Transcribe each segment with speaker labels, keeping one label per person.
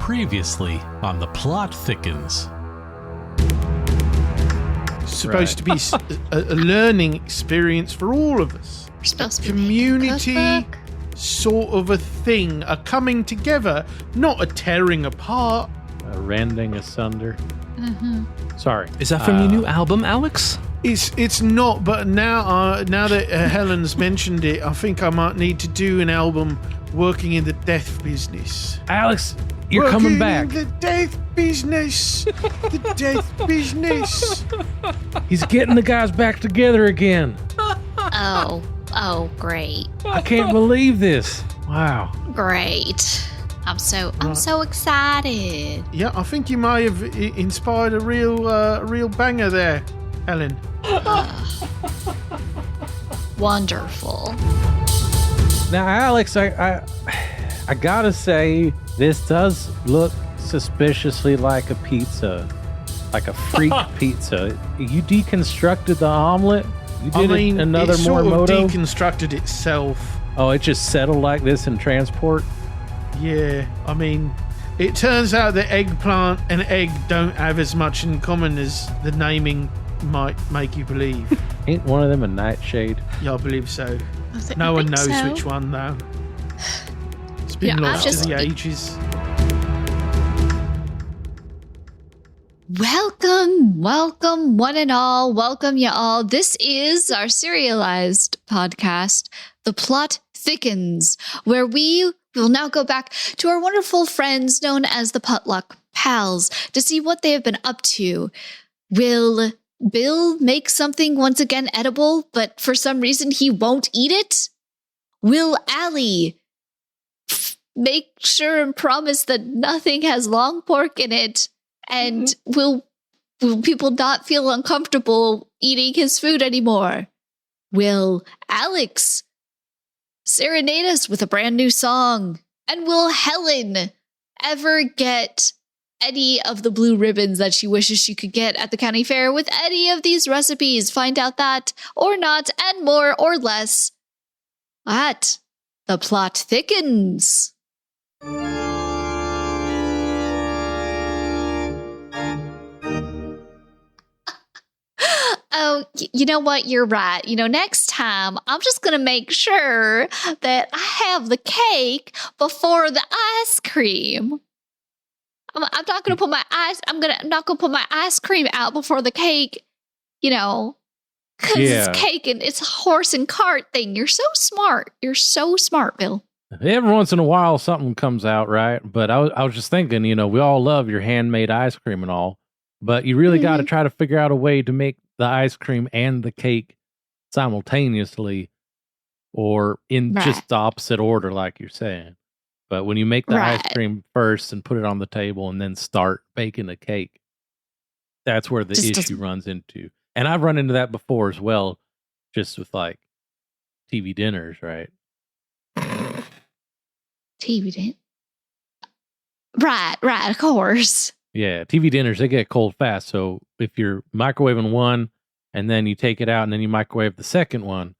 Speaker 1: Previously on The Plot Thickens.
Speaker 2: It's supposed to be a learning experience for all of us.
Speaker 3: We're supposed to be
Speaker 2: community sort of a thing, a coming together, not a tearing apart.
Speaker 4: A rending asunder.
Speaker 3: Mm-hmm.
Speaker 4: Sorry.
Speaker 1: Is that from your new album, Alex?
Speaker 2: It's not, but now that Helen's mentioned it, I think I might need to do an album working in the death business.
Speaker 4: Alex, you're coming back.
Speaker 2: In the death business. The death business.
Speaker 4: He's getting the guys back together again.
Speaker 3: Oh, great.
Speaker 4: I can't believe this. Wow.
Speaker 3: Great. I'm so excited.
Speaker 2: Yeah, I think you may have inspired a real banger there, Helen.
Speaker 3: Wonderful.
Speaker 4: Now, Alex, I gotta say, this does look suspiciously like a pizza, like a freak pizza. You deconstructed the omelet. You did another
Speaker 2: it sort
Speaker 4: Morimoto.
Speaker 2: of deconstructed itself.
Speaker 4: Oh, it just settled like this in transport.
Speaker 2: Yeah, I mean, it turns out that eggplant and egg don't have as much in common as the naming might make you believe.
Speaker 4: Ain't one of them a nightshade?
Speaker 2: Yeah, I believe so.
Speaker 3: I
Speaker 2: No one
Speaker 3: think
Speaker 2: knows
Speaker 3: so.
Speaker 2: which one, though. It's been
Speaker 3: Yeah,
Speaker 2: lost to the ages.
Speaker 3: Welcome, one and all. Welcome, you all. This is our serialized podcast, The Plot Thickens, where we will now go back to our wonderful friends known as the Potluck Pals to see what they have been up to. Will Bill make something once again edible, but for some reason he won't eat it? Will Allie make sure and promise that nothing has long pork in it? And will people not feel uncomfortable eating his food anymore? Will Alex serenade us with a brand new song? And will Helen ever get any of the blue ribbons that she wishes she could get at the county fair with any of these recipes? Find out that or not, and more or less at The Plot Thickens. Oh, you know what? You're right. Next time, I'm just going to make sure that I have the cake before the ice cream. I'm not going to put I'm not going to put my ice cream out before the cake, because it's cake and it's a horse and cart thing. You're so smart. You're so smart, Bill.
Speaker 4: Every once in a while, something comes out, right? But I was just thinking, we all love your handmade ice cream and all, but you really got to try to figure out a way to make the ice cream and the cake simultaneously or in just the opposite order, like you're saying. But when you make the ice cream first and put it on the table and then start baking the cake, that's where the issue runs into. And I've run into that before as well, just with like TV dinners, right?
Speaker 3: TV dinner? Right, of course.
Speaker 4: Yeah, TV dinners, they get cold fast. So if you're microwaving one and then you take it out and then you microwave the second one,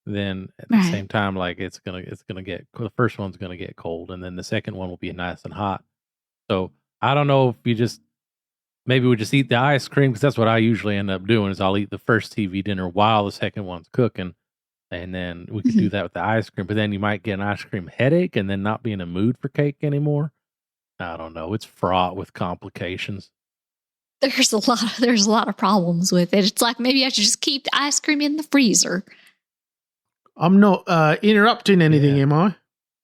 Speaker 4: then at the same time, like it's gonna get, the first one's gonna get cold and then the second one will be nice and hot. So I don't know if maybe we just eat the ice cream, because that's what I usually end up doing is I'll eat the first TV dinner while the second one's cooking. And then we could do that with the ice cream, but then you might get an ice cream headache and then not be in a mood for cake anymore. I don't know. It's fraught with complications.
Speaker 3: There's a lot of problems with it. It's like maybe I should just keep the ice cream in the freezer.
Speaker 2: I'm not interrupting anything, am I?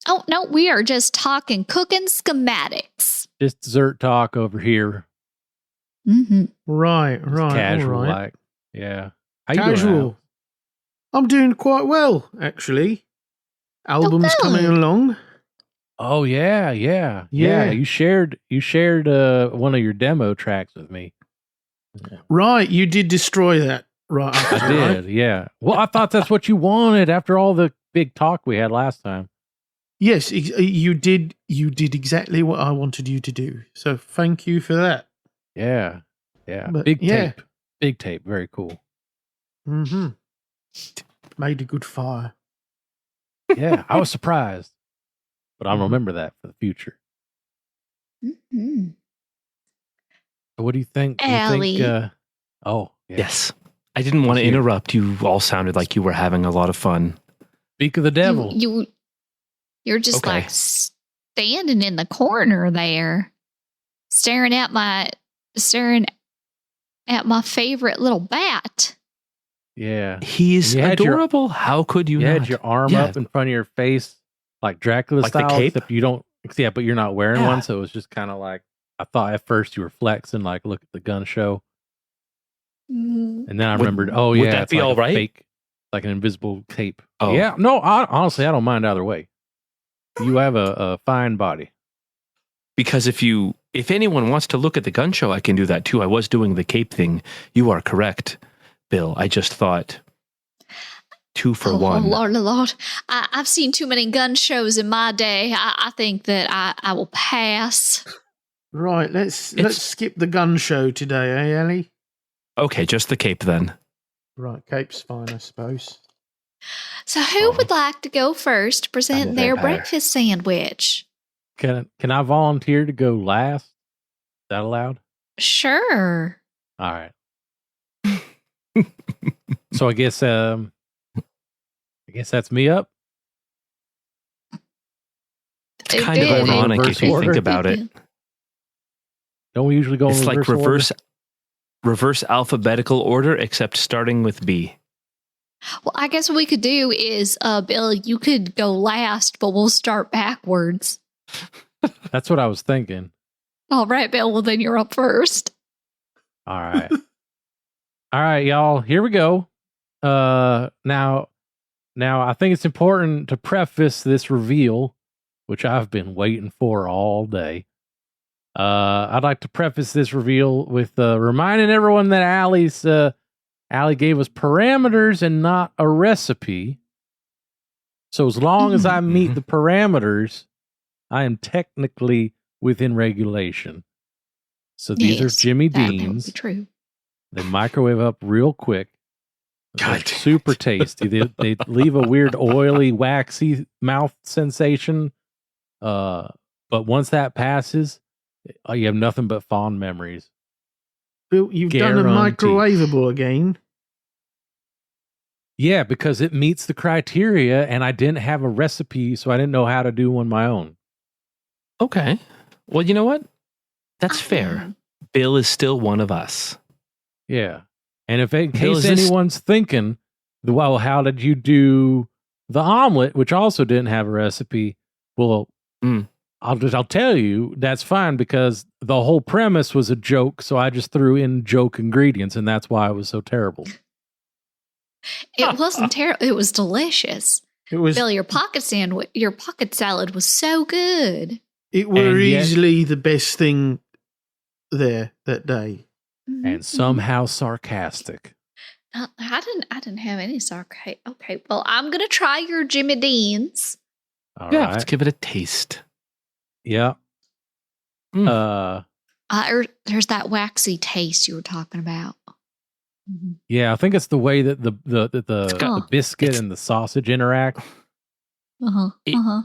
Speaker 3: Oh, no, we are just talking cooking schematics.
Speaker 4: Just dessert talk over here.
Speaker 3: Mm-hmm.
Speaker 2: Right.
Speaker 4: Casual,
Speaker 2: all right.
Speaker 4: like, yeah. How you
Speaker 2: Casual.
Speaker 4: doing,
Speaker 2: I'm doing quite well, actually. Album's coming along.
Speaker 4: Oh yeah. You shared one of your demo tracks with me. Yeah.
Speaker 2: Right, you did destroy that. Right,
Speaker 4: I did. Yeah. Well, I thought that's what you wanted after all the big talk we had last time.
Speaker 2: Yes, you did. You did exactly what I wanted you to do. So thank you for that.
Speaker 4: Yeah.
Speaker 2: But,
Speaker 4: big tape. Very cool.
Speaker 2: Mm-hmm. Made a good fire.
Speaker 4: Yeah, I was surprised. But I'll remember that for the future.
Speaker 3: Mm.
Speaker 4: What do you think? Do you
Speaker 3: Allie.
Speaker 4: think oh, yeah.
Speaker 5: Yes. I didn't want to
Speaker 4: Here.
Speaker 5: interrupt. You all sounded like you were having a lot of fun.
Speaker 4: Speak of the devil.
Speaker 3: You're just
Speaker 5: Okay.
Speaker 3: like standing in the corner there, staring at my favorite little bat.
Speaker 4: Yeah.
Speaker 5: He's
Speaker 4: You had your-
Speaker 5: adorable. How could you
Speaker 4: You
Speaker 5: not?
Speaker 4: had your arm
Speaker 5: Yeah.
Speaker 4: up in front of your face, like Dracula
Speaker 5: Like the
Speaker 4: style,
Speaker 5: cape?
Speaker 4: except you don't. Yeah, but you're not wearing
Speaker 5: Yeah.
Speaker 4: one, so it was just kind of like I thought at first you were flexing, like look at the gun show,
Speaker 3: Mm.
Speaker 4: and then I
Speaker 5: Would-
Speaker 4: remembered, oh
Speaker 5: would
Speaker 4: yeah,
Speaker 5: that
Speaker 4: it's
Speaker 5: be
Speaker 4: like
Speaker 5: all
Speaker 4: a
Speaker 5: right?
Speaker 4: fake, like an invisible cape.
Speaker 5: Oh.
Speaker 4: Yeah, no, honestly, I don't mind either way. You have a fine body.
Speaker 5: Because if anyone wants to look at the gun show, I can do that too. I was doing the cape thing. You are correct, Bill. I just thought 2 for 1.
Speaker 3: Oh, Lord, Lord. I've seen too many gun shows in my day. I think that I will pass.
Speaker 2: Right, let's
Speaker 5: It's-
Speaker 2: skip the gun show today, eh, Ellie?
Speaker 5: Okay, just the cape then.
Speaker 2: Right, cape's fine, I suppose.
Speaker 3: So who would like to go first to
Speaker 5: I'm
Speaker 3: present
Speaker 5: a
Speaker 3: their
Speaker 5: vampire.
Speaker 3: breakfast sandwich?
Speaker 4: Can I volunteer to go last? Is that allowed?
Speaker 3: Sure.
Speaker 4: All right. So I guess that's me up.
Speaker 5: It's kind of
Speaker 3: did.
Speaker 5: ironic if
Speaker 4: Reverse
Speaker 5: you
Speaker 4: order.
Speaker 5: think about it.
Speaker 4: Don't we usually go in
Speaker 5: It's like
Speaker 4: reverse order?
Speaker 5: reverse alphabetical order, except starting with B.
Speaker 3: Well, I guess what we could do is, Bill, you could go last, but we'll start backwards.
Speaker 4: That's what I was thinking.
Speaker 3: All right, Bill. Well, then you're up first.
Speaker 4: All right. All right, y'all. Here we go. Now I think it's important to preface this reveal, which I've been waiting for all day. I'd like to preface this reveal with reminding everyone that Allie gave us parameters and not a recipe. So as long as I meet the parameters, I am technically within regulation. So these
Speaker 3: Yes,
Speaker 4: are Jimmy
Speaker 3: that would be
Speaker 4: Dean's.
Speaker 3: true.
Speaker 4: They microwave up real quick. They're
Speaker 5: God damn
Speaker 4: super tasty. They leave a weird oily, waxy mouth sensation. But once that passes, you have nothing but fond memories.
Speaker 2: Bill, you've done a
Speaker 4: Guaranteed.
Speaker 2: microwavable again.
Speaker 4: Yeah, because it meets the criteria, and I didn't have a recipe, so I didn't know how to do one my own.
Speaker 5: Okay. Well, you know what? That's fair. Bill is still one of us.
Speaker 4: Yeah. And if in
Speaker 5: Bill,
Speaker 4: case
Speaker 5: is this-
Speaker 4: anyone's thinking, well, how did you do the omelet, which also didn't have a recipe? Well, I'll tell you, that's fine because the whole premise was a joke, so I just threw in joke ingredients, and that's why it was so terrible.
Speaker 3: It wasn't terrible. It was delicious.
Speaker 2: It was.
Speaker 3: Bill, your pocket salad was so good.
Speaker 2: It were
Speaker 4: And yet-
Speaker 2: easily the best thing there that day.
Speaker 4: And somehow sarcastic.
Speaker 3: I didn't have any sarcasm. Okay, well, I'm gonna try your Jimmy Dean's.
Speaker 4: All
Speaker 5: Yeah,
Speaker 4: right.
Speaker 5: let's give it a taste.
Speaker 4: Yeah.
Speaker 5: Mm.
Speaker 3: There's that waxy taste you were talking about. Mhm.
Speaker 4: Yeah, I think it's the way that the
Speaker 3: got-
Speaker 4: biscuit
Speaker 5: it's-
Speaker 4: and the sausage interact.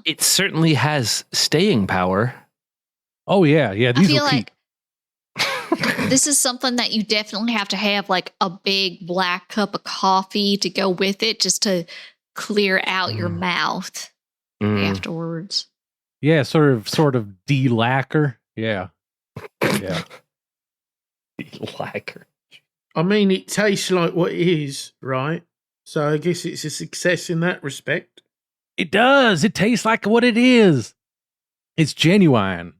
Speaker 5: It certainly has staying power.
Speaker 4: Oh yeah, yeah.
Speaker 3: I
Speaker 4: These
Speaker 3: feel
Speaker 4: will keep.
Speaker 3: like this is something that you definitely have to have, like a big black cup of coffee to go with it, just to clear out your mouth
Speaker 5: Mm.
Speaker 3: afterwards.
Speaker 4: Yeah, sort of de-lacquer. Yeah. Yeah.
Speaker 5: Lacquer.
Speaker 2: I mean, it tastes like what it is, right? So I guess it's a success in that respect.
Speaker 4: It does. It tastes like what it is. It's genuine.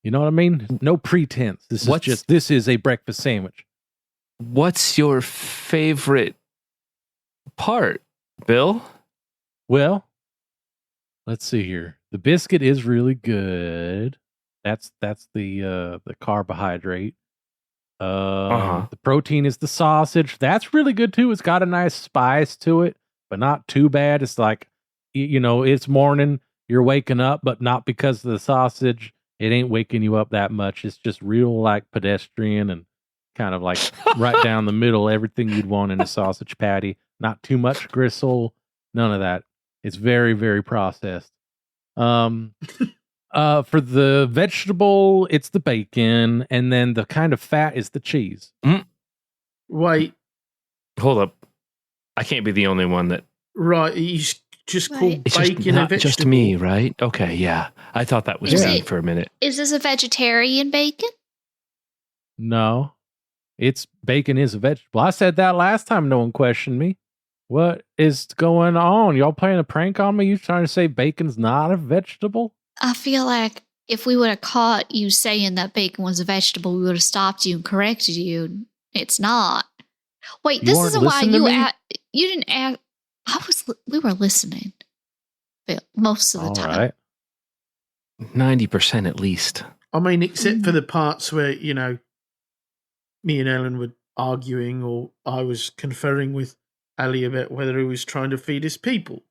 Speaker 4: You know what I mean? No pretense. This is a breakfast sandwich.
Speaker 5: What's your favorite part, Bill?
Speaker 4: Well, let's see here. The biscuit is really good. That's the carbohydrate. The protein is the sausage. That's really good too. It's got a nice spice to it, but not too bad. It's like, it's morning, you're waking up, but not because of the sausage. It ain't waking you up that much. It's just real like pedestrian and kind of like right down the middle, everything you'd want in a sausage patty. Not too much gristle, none of that. It's very, very processed. For the vegetable, it's the bacon, and then the kind of fat is the cheese.
Speaker 2: Wait,
Speaker 5: Hold up. I can't be the only one that...
Speaker 2: right, you just called
Speaker 5: It's
Speaker 2: bacon
Speaker 5: just
Speaker 2: a
Speaker 5: not
Speaker 2: vegetable?
Speaker 5: just me, right? Okay, yeah. I thought that was
Speaker 3: Is
Speaker 5: me
Speaker 3: it-
Speaker 5: for a minute.
Speaker 3: Is this a vegetarian bacon?
Speaker 4: No, it's bacon is a vegetable. I said that last time. No one questioned me. What is going on? Y'all playing a prank on me? You trying to say bacon's not a vegetable?
Speaker 3: I feel like if we would have caught you saying that bacon was a vegetable, we would have stopped you and corrected you. It's not. Wait,
Speaker 4: You
Speaker 3: this
Speaker 4: weren't
Speaker 3: isn't why
Speaker 4: listening to me?
Speaker 3: you didn't ask. We were listening most of the
Speaker 4: All
Speaker 3: time.
Speaker 4: right.
Speaker 5: 90% at least.
Speaker 2: I mean, except for the parts where, me and Ellen were arguing, or I was conferring with Ali about whether he was trying to feed his people.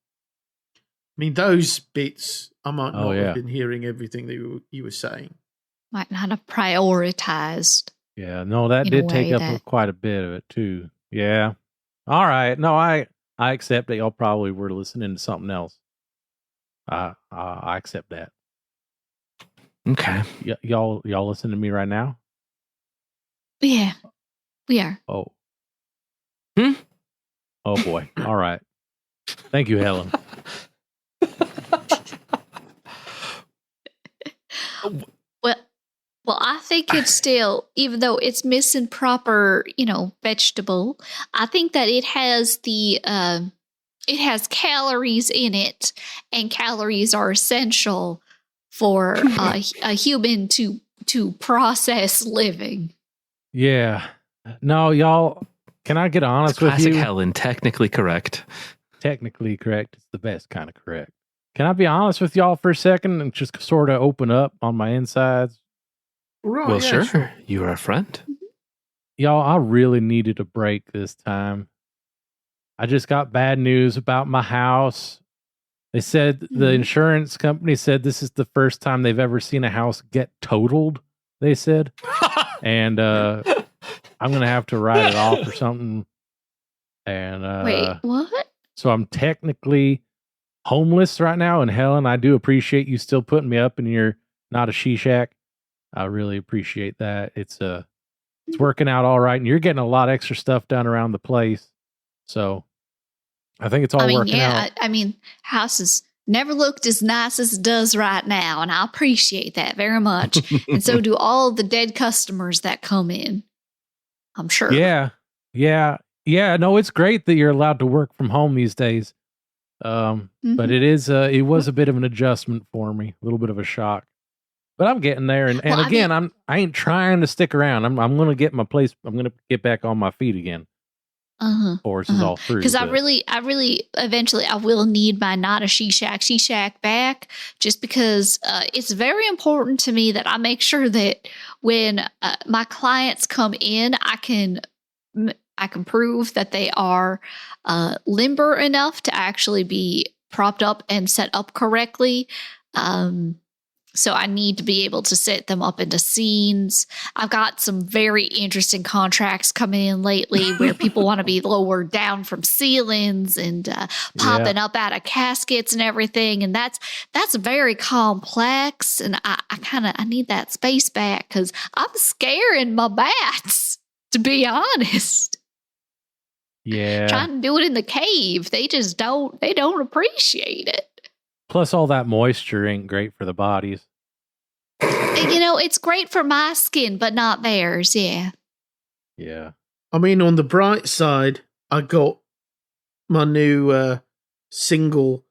Speaker 2: I mean, those bits, I might not have been hearing everything that you were saying.
Speaker 3: Might not have prioritized.
Speaker 4: Yeah, no, that
Speaker 3: In a
Speaker 4: did take
Speaker 3: way
Speaker 4: up
Speaker 3: that-
Speaker 4: quite a bit of it too. Yeah. All right. No, I accept that y'all probably were listening to something else. I accept that.
Speaker 5: Okay.
Speaker 4: Y'all listen to me right now?
Speaker 3: Yeah, we are.
Speaker 4: Oh.
Speaker 5: Hmm?
Speaker 4: Oh boy. All right. Thank you, Helen.
Speaker 3: Well, I think it's still, even though it's missing proper, vegetable, I think that it has it has calories in it, and calories are essential for a human to process living.
Speaker 4: Yeah. No, y'all, can I get honest with
Speaker 5: Classic
Speaker 4: you?
Speaker 5: Helen, technically correct.
Speaker 4: Technically correct. It's the best kind of correct. Can I be honest with y'all for a second and just sort of open up on my insides?
Speaker 2: Right,
Speaker 5: Well,
Speaker 2: yeah,
Speaker 5: sure. You are a friend.
Speaker 4: Y'all, I really needed a break this time. I just got bad news about my house. They said the insurance company said this is the first time they've ever seen a house get totaled, they said. And I'm going to have to write it off or something. And
Speaker 3: Wait, what?
Speaker 4: so I'm technically homeless right now. And Helen, I do appreciate you still putting me up in your not a she shack. I really appreciate that. It's working out all right, and you're getting a lot of extra stuff done around the place. So I think it's all working out.
Speaker 3: House has never looked as nice as it does right now, and I appreciate that very much. And so do all the dead customers that come in, I'm sure.
Speaker 4: Yeah. No, it's great that you're allowed to work from home these days. But it was a bit of an adjustment for me, a little bit of a shock. But I'm getting there, and
Speaker 3: Well,
Speaker 4: again, I ain't trying to stick around. I'm going to get my place. I'm going to get back on my feet again. Before this is all through.
Speaker 3: Because I really, eventually, I will need my not a she shack back, just because it's very important to me that I make sure that when my clients come in, I can prove that they are limber enough to actually be propped up and set up correctly. So I need to be able to set them up into scenes. I've got some very interesting contracts coming in lately where people want to be lowered down from ceilings and popping up out of caskets and everything. And that's very complex. And I need that space back because I'm scaring my bats, to be honest.
Speaker 4: Yeah.
Speaker 3: Trying to do it in the cave. They don't appreciate it.
Speaker 4: Plus, all that moisture ain't great for the bodies.
Speaker 3: It's great for my skin, but not theirs. Yeah.
Speaker 4: Yeah.
Speaker 2: I mean, on the bright side, I got my new single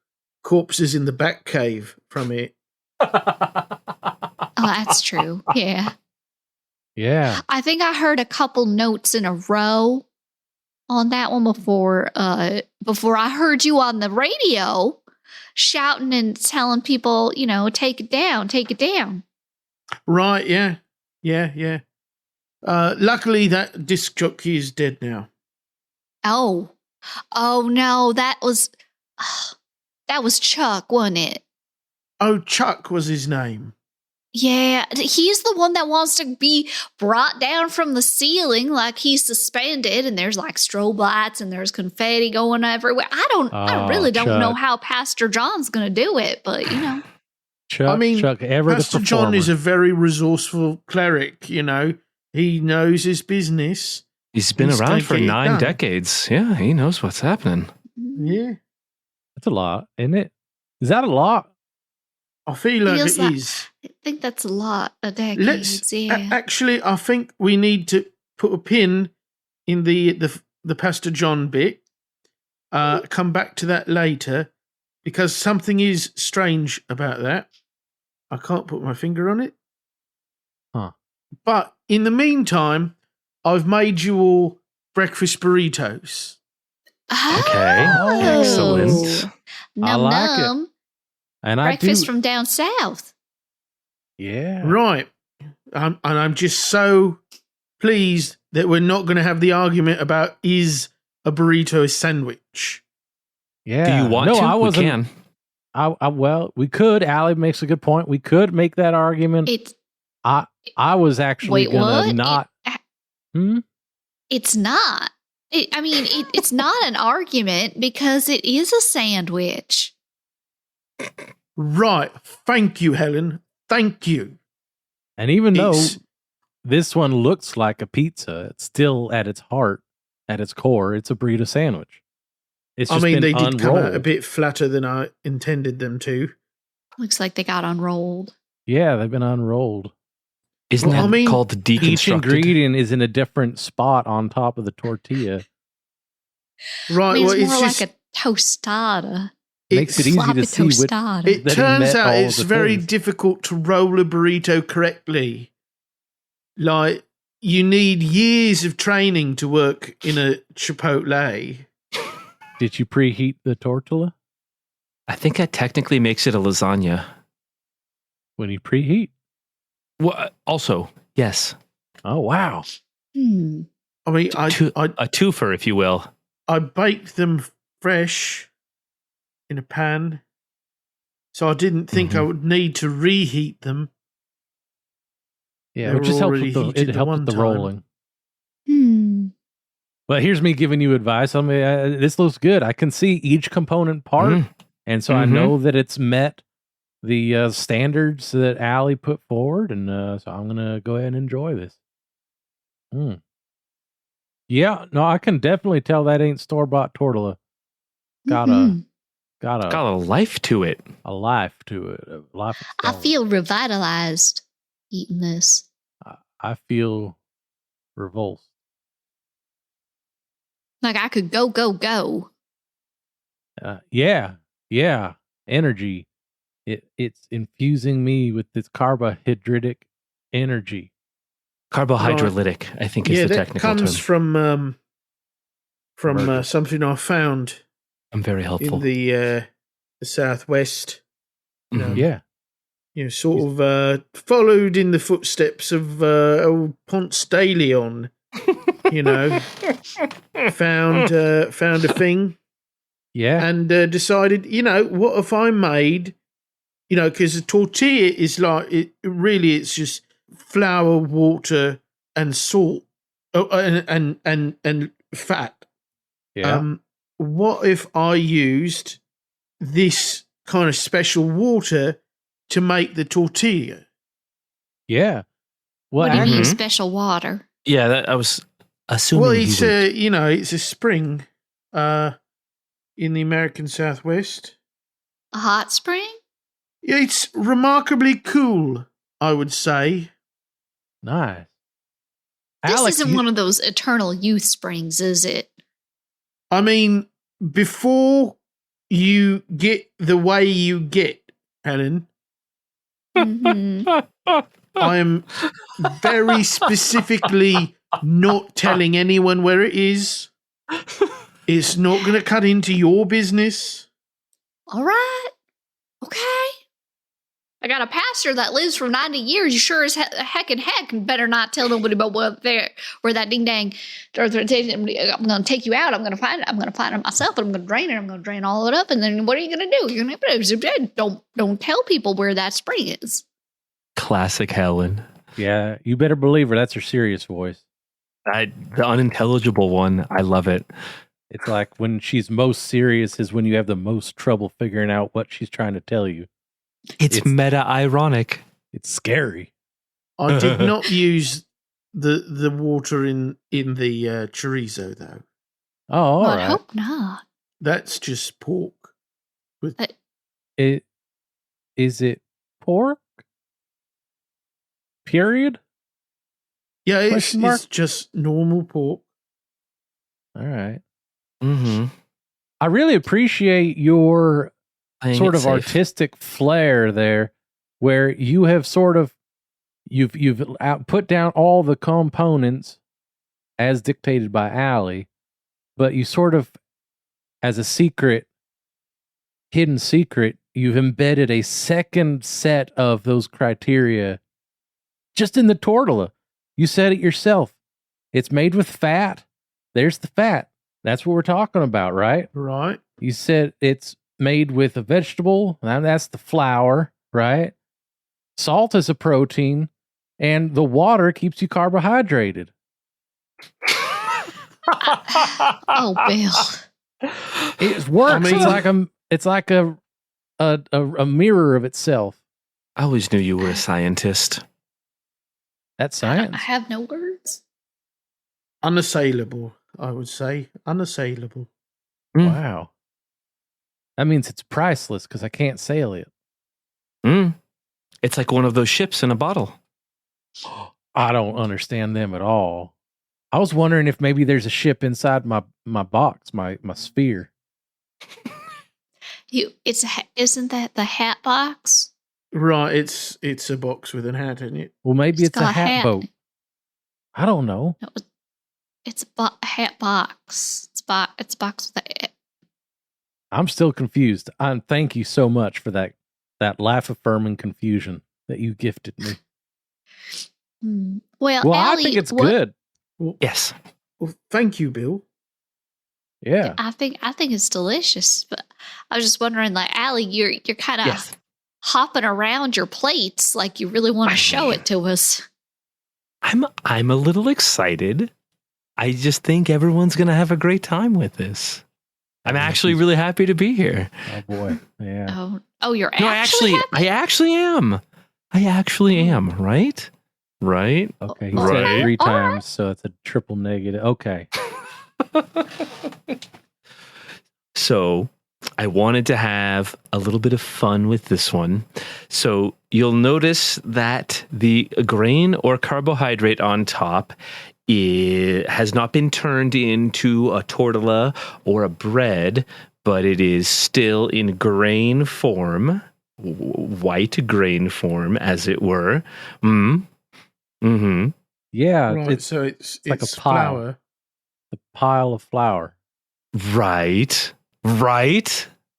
Speaker 2: Corpses in the Back Cave from it.
Speaker 3: Oh, that's true. Yeah.
Speaker 4: Yeah.
Speaker 3: I think I heard a couple notes in a row on that one before I heard you on the radio shouting and telling people, take it down.
Speaker 2: Right, yeah. Luckily, that disc jockey is dead now.
Speaker 3: Oh no, that was Chuck, wasn't it?
Speaker 2: Oh, Chuck was his name.
Speaker 3: Yeah, he's the one that wants to be brought down from the ceiling like he's suspended, and there's like strobe lights and there's confetti going everywhere. I really don't know how Pastor John's going to do it, but
Speaker 4: Chuck,
Speaker 2: I mean,
Speaker 4: Chuck, ever
Speaker 2: Pastor
Speaker 4: the
Speaker 2: John
Speaker 4: performer.
Speaker 2: is a very reresourceful cleric, you know. He knows his business.
Speaker 5: He's been
Speaker 2: He's
Speaker 5: around
Speaker 2: gonna
Speaker 5: for
Speaker 2: get it
Speaker 5: 9
Speaker 2: done.
Speaker 5: decades. Yeah, he knows what's happening.
Speaker 2: Yeah.
Speaker 4: That's a lot, isn't it? Is that a lot?
Speaker 2: I feel like
Speaker 3: Feels
Speaker 2: it
Speaker 3: like-
Speaker 2: is.
Speaker 3: I think that's a lot of decades. Yeah.
Speaker 2: Actually, I think we need to put a pin in the Pastor John bit. Come back to that later, because something is strange about that. I can't put my finger on it.
Speaker 4: Huh.
Speaker 2: But in the meantime, I've made you all breakfast burritos.
Speaker 5: Okay.
Speaker 3: Oh.
Speaker 5: Excellent.
Speaker 4: I
Speaker 3: Num
Speaker 4: like it.
Speaker 3: num.
Speaker 4: And
Speaker 3: Breakfast
Speaker 4: I do.
Speaker 3: from down south.
Speaker 4: Yeah.
Speaker 2: Right. And I'm just so pleased that we're not going to have the argument about is a burrito a sandwich.
Speaker 4: Yeah.
Speaker 5: Do you want
Speaker 4: no,
Speaker 5: to?
Speaker 4: I
Speaker 5: We
Speaker 4: wasn't.
Speaker 5: can.
Speaker 4: Well, we could. Allie makes a good point. We could make that argument.
Speaker 3: It's
Speaker 4: I was actually
Speaker 3: wait,
Speaker 4: gonna
Speaker 3: what?
Speaker 4: not.
Speaker 3: It's not. It's not an argument because it is a sandwich.
Speaker 2: Right. Thank you, Helen. Thank you.
Speaker 4: And even though
Speaker 2: It's-
Speaker 4: this one looks like a pizza, it's still at its heart, at its core, it's a burrito sandwich. It's
Speaker 2: I
Speaker 4: just
Speaker 2: mean,
Speaker 4: been
Speaker 2: they did come out a
Speaker 4: unrolled.
Speaker 2: bit flatter than I intended them to.
Speaker 3: Looks like they got unrolled.
Speaker 4: Yeah, they've been unrolled.
Speaker 5: Isn't
Speaker 2: Well,
Speaker 5: that
Speaker 2: I mean,
Speaker 5: called the
Speaker 4: Each
Speaker 5: deconstructed?
Speaker 4: ingredient is in a different spot on top of the tortilla.
Speaker 2: Right.
Speaker 3: I mean,
Speaker 2: well,
Speaker 3: it's
Speaker 2: it's
Speaker 3: more
Speaker 2: just
Speaker 3: like a tostada.
Speaker 4: Makes it
Speaker 2: it's-
Speaker 4: easy
Speaker 3: Sloppy
Speaker 4: to see which.
Speaker 3: tostada.
Speaker 2: It
Speaker 4: that he
Speaker 2: turns
Speaker 4: met
Speaker 2: out
Speaker 4: all
Speaker 2: it's
Speaker 4: the
Speaker 2: very
Speaker 4: things.
Speaker 2: difficult to roll a burrito correctly. Like, you need years of training to work in a Chipotle.
Speaker 4: Did you preheat the tortilla
Speaker 5: I think that technically makes it a lasagna.
Speaker 4: when you preheat?
Speaker 5: Well, also, yes,
Speaker 4: Oh wow!
Speaker 3: Hmm.
Speaker 2: I mean, I
Speaker 5: a twofer, if you will.
Speaker 2: baked them fresh in a pan, so I didn't think I
Speaker 5: Mhm.
Speaker 2: would need to reheat them.
Speaker 4: Yeah,
Speaker 2: They
Speaker 4: which just
Speaker 2: were
Speaker 4: helps
Speaker 2: already
Speaker 4: with the
Speaker 2: heated
Speaker 4: it
Speaker 2: the
Speaker 4: helps
Speaker 2: one
Speaker 4: with the
Speaker 2: time.
Speaker 4: rolling.
Speaker 3: Hmm.
Speaker 4: But here's me giving you advice. I mean, this looks good. I can see each component part,
Speaker 5: Mm.
Speaker 4: and so I
Speaker 5: Mhm.
Speaker 4: know that it's met the standards that Allie put forward, and so I'm gonna go ahead and enjoy this. Yeah, no, I can definitely tell that ain't store bought tortilla. Got
Speaker 3: Mhm.
Speaker 4: got
Speaker 5: Got a life to it.
Speaker 4: a life to it. A life. Of its
Speaker 3: I
Speaker 4: own.
Speaker 3: feel revitalized eating this.
Speaker 4: I feel revulsed.
Speaker 3: Like I could go.
Speaker 4: Yeah, energy. It's infusing me with this carbohydratic energy.
Speaker 5: Carbohydralytic, I think, is
Speaker 2: Yeah,
Speaker 5: the
Speaker 2: that
Speaker 5: technical
Speaker 2: comes
Speaker 5: term.
Speaker 2: from
Speaker 4: Murder.
Speaker 2: something I found
Speaker 5: I'm very helpful.
Speaker 2: in the southwest.
Speaker 5: Mhm.
Speaker 4: Yeah,
Speaker 2: You know, sort of followed in the footsteps of old Ponce de Leon. You know, found a thing
Speaker 4: yeah,
Speaker 2: and decided, you know, what if I made, you know, because a tortilla is like it's just flour, water, and salt, and fat.
Speaker 4: yeah.
Speaker 2: What if I used this kind of special water to make the tortilla?
Speaker 4: Yeah. Well,
Speaker 3: What do you mean
Speaker 5: Mhm.
Speaker 3: special water?
Speaker 5: Yeah, that I was assuming.
Speaker 2: Well,
Speaker 5: you
Speaker 2: it's
Speaker 5: would-
Speaker 2: it's a spring, in the American Southwest.
Speaker 3: A hot spring?
Speaker 2: Yeah, it's remarkably cool, I would say.
Speaker 4: nice.
Speaker 3: This
Speaker 4: Alex,
Speaker 3: isn't
Speaker 4: you-
Speaker 3: one of those eternal youth springs, is it?
Speaker 2: I mean, before you get the way you get, Helen,
Speaker 3: Mhm.
Speaker 2: I am very specifically not telling anyone where it is. It's not going to cut into your business.
Speaker 3: All right. Okay. I got a pastor that lives for 90 years. You sure as heck better not tell nobody about where that ding dang. I'm going to take you out. I'm going to find it. I'm going to find it myself, but I'm going to drain it. I'm going to drain all of it up. And then what are you going to do? You're going to don't tell people where that spring is.
Speaker 5: Classic Helen.
Speaker 4: yeah, you better believe her. That's her serious voice.
Speaker 5: The unintelligible one. I love it.
Speaker 4: It's like when she's most serious is when you have the most trouble figuring out what she's trying to tell you.
Speaker 5: It's meta-ironic.
Speaker 4: It's scary.
Speaker 2: I did not use the water in the chorizo, though.
Speaker 4: Oh, all
Speaker 3: I
Speaker 4: right.
Speaker 3: hope not.
Speaker 2: That's just pork. With
Speaker 4: Is it pork? Period?
Speaker 2: yeah, it's
Speaker 4: Question mark?
Speaker 2: just normal pork.
Speaker 4: All right.
Speaker 5: Mm-hmm.
Speaker 4: I really appreciate your
Speaker 5: Playing
Speaker 4: sort
Speaker 5: it
Speaker 4: of
Speaker 5: safe.
Speaker 4: artistic flair there, where you have sort of you've put down all the components as dictated by Allie, but you sort of, as a hidden secret, you've embedded a second set of those criteria just in the tortilla. You said it yourself. It's made with fat. There's the fat. That's what we're talking about, right?
Speaker 2: Right.
Speaker 4: You said it's made with a vegetable, and that's the flour, right? Salt is a protein, and the water keeps you carbohydrated.
Speaker 3: Oh, Bill.
Speaker 4: It works.
Speaker 2: I mean-
Speaker 4: it's like a mirror of itself.
Speaker 5: I always knew you were a scientist.
Speaker 4: That's
Speaker 3: I
Speaker 4: science.
Speaker 3: have no words.
Speaker 2: Unassailable, I would say. Unassailable.
Speaker 4: Wow. That means it's priceless because I can't sail it.
Speaker 5: Mm. It's like one of those ships in a bottle.
Speaker 4: I don't understand them at all. I was wondering if maybe there's a ship inside my box, my sphere.
Speaker 3: Isn't that the hat box?
Speaker 2: Right, it's a box with a hat in it.
Speaker 4: Well, maybe it's a
Speaker 3: got
Speaker 4: hat boat. I don't know.
Speaker 3: No, it's a hat box. It's a box with a.
Speaker 4: I'm still confused. Thank you so much for that laugh-affirming confusion that you gifted me.
Speaker 3: Well,
Speaker 4: I
Speaker 3: Allie,
Speaker 4: think it's good.
Speaker 2: Well,
Speaker 5: Yes.
Speaker 2: well, thank you, Bill.
Speaker 4: Yeah.
Speaker 3: I think it's delicious, but I was just wondering, like, Allie, you're kind of
Speaker 5: Yes.
Speaker 3: hopping around your plates like you really want to show it to us.
Speaker 5: I'm a little excited. I just think everyone's going to have a great time with this. I'm actually really happy to be here.
Speaker 4: Oh boy. Yeah.
Speaker 3: Oh, you're
Speaker 5: No,
Speaker 3: actually happy?
Speaker 5: I actually am. I actually am, right? Right?
Speaker 4: Okay. He
Speaker 5: Right.
Speaker 4: said it 3
Speaker 3: All
Speaker 4: times,
Speaker 3: right.
Speaker 4: so it's a triple negative. Okay.
Speaker 5: So I wanted to have a little bit of fun with this one. So you'll notice that the grain or carbohydrate on top has not been turned into a tortilla or a bread, but it is still in grain form, white grain form, as it were. Mm-hmm.
Speaker 4: Yeah.
Speaker 2: Right,
Speaker 4: It's
Speaker 2: so it's
Speaker 4: like a pile.
Speaker 2: flour.
Speaker 4: the pile of flour.
Speaker 5: Right.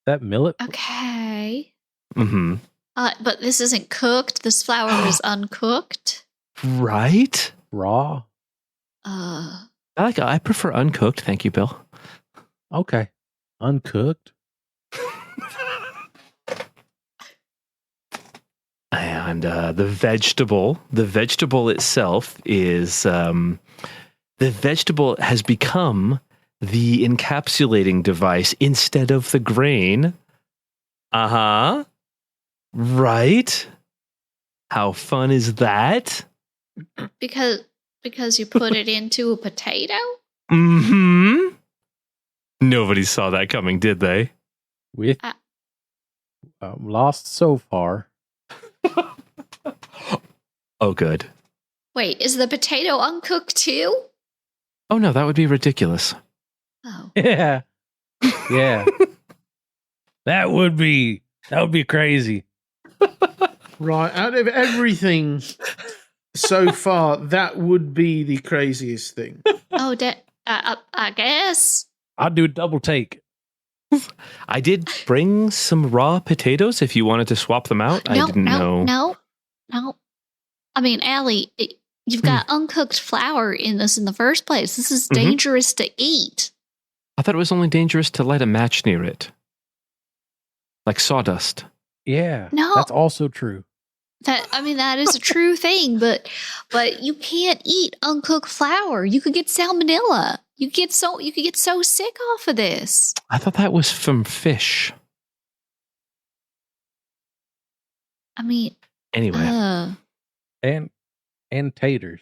Speaker 4: That millet?
Speaker 3: Okay.
Speaker 5: Mm-hmm.
Speaker 3: But this isn't cooked. This flour is uncooked.
Speaker 5: Right.
Speaker 4: Raw?
Speaker 5: I prefer uncooked. Thank you, Bill.
Speaker 4: Okay. Uncooked?
Speaker 5: And the vegetable itself is the vegetable has become the encapsulating device instead of the grain. Right. How fun is that?
Speaker 3: Because you put it into a potato?
Speaker 5: Mm-hmm. Nobody saw that coming, did they?
Speaker 4: With lost so far.
Speaker 5: Oh, good.
Speaker 3: Wait, is the potato uncooked too?
Speaker 5: Oh, no, that would be ridiculous.
Speaker 3: Oh.
Speaker 4: Yeah. Yeah. That would be crazy.
Speaker 2: Right, out of everything so far, that would be the craziest thing.
Speaker 3: Oh, I guess.
Speaker 4: I'd do a double take.
Speaker 5: I did bring some raw potatoes if you wanted to swap them out. I didn't know.
Speaker 3: No. I mean, Allie, you've got uncooked flour in this in the first place. This is dangerous to eat.
Speaker 5: I thought it was only dangerous to light a match near it. Like sawdust.
Speaker 4: Yeah.
Speaker 3: No.
Speaker 4: That's also true.
Speaker 3: That is a true thing, but you can't eat uncooked flour. You could get salmonella. You could get so sick off of this.
Speaker 5: I thought that was from fish.
Speaker 3: I mean,
Speaker 5: Anyway,
Speaker 4: And taters.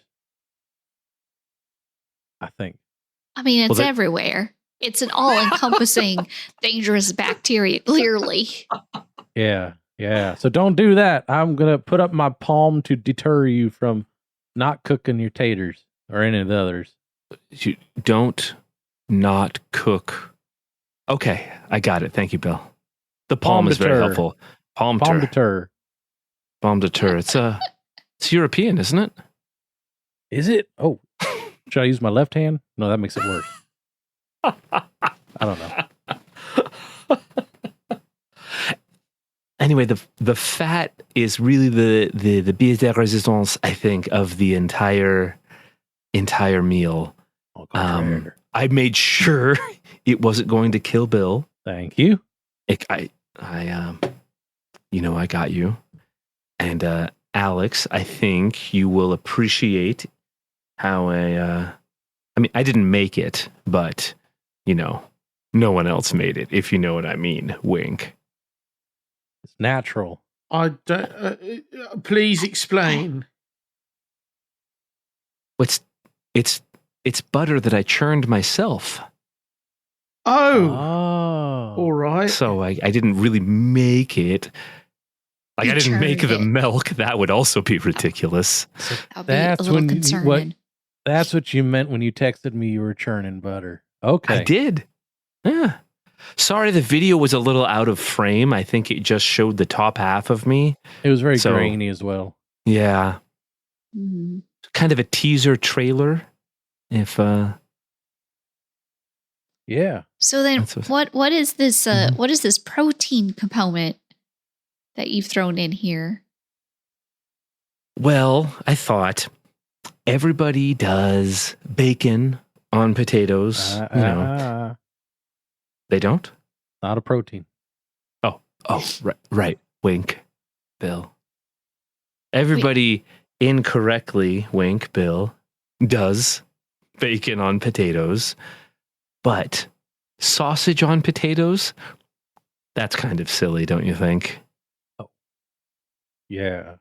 Speaker 4: I think.
Speaker 3: I mean, it's
Speaker 5: Well, that-
Speaker 3: everywhere. It's an all-encompassing dangerous bacteria, clearly.
Speaker 4: Yeah. So don't do that. I'm going to put up my palm to deter you from not cooking your taters or any of the others.
Speaker 5: you don't not cook. Okay, I got it. Thank you, Bill. The palm is very
Speaker 4: deter.
Speaker 5: helpful. Palm
Speaker 4: Palm
Speaker 5: deter.
Speaker 4: deter.
Speaker 5: Palm deter. It's European, isn't it?
Speaker 4: Is it? Oh, should I use my left hand? No, that makes it worse. I don't know.
Speaker 5: Anyway, the fat is really the pièce de résistance, I think, of the entire meal.
Speaker 4: Au contraire.
Speaker 5: I made sure it wasn't going to kill Bill.
Speaker 4: Thank you.
Speaker 5: I got you. And Alex, I think you will appreciate how I didn't make it, but no one else made it, if you know what I mean. Wink.
Speaker 4: It's natural.
Speaker 2: I don't. Please explain.
Speaker 5: It's butter that I churned myself.
Speaker 2: Oh,
Speaker 4: Oh.
Speaker 2: all right.
Speaker 5: So I didn't really make it. Like,
Speaker 3: You
Speaker 5: I didn't make
Speaker 3: churned
Speaker 5: the
Speaker 3: it.
Speaker 5: milk. That would also be ridiculous.
Speaker 3: That'll be
Speaker 4: That's
Speaker 3: a little
Speaker 4: when
Speaker 3: concerning.
Speaker 4: That's what you meant when you texted me you were churning butter. Okay.
Speaker 5: I did. Yeah. Sorry, the video was a little out of frame. I think it just showed the top half of me.
Speaker 4: It was very
Speaker 5: So-
Speaker 4: grainy as well.
Speaker 5: Yeah.
Speaker 3: Mhm.
Speaker 5: Kind of a teaser trailer. If
Speaker 4: Yeah.
Speaker 3: So then,
Speaker 5: That's what-
Speaker 3: what is this?
Speaker 5: Mhm.
Speaker 3: What is this protein component that you've thrown in here?
Speaker 5: Well, I thought everybody does bacon on potatoes. They don't?
Speaker 4: Not a protein.
Speaker 5: Oh, right. Wink, Bill. Everybody incorrectly, wink, Bill, does bacon on potatoes, but sausage on potatoes? That's kind of silly, don't you think?
Speaker 4: Yeah.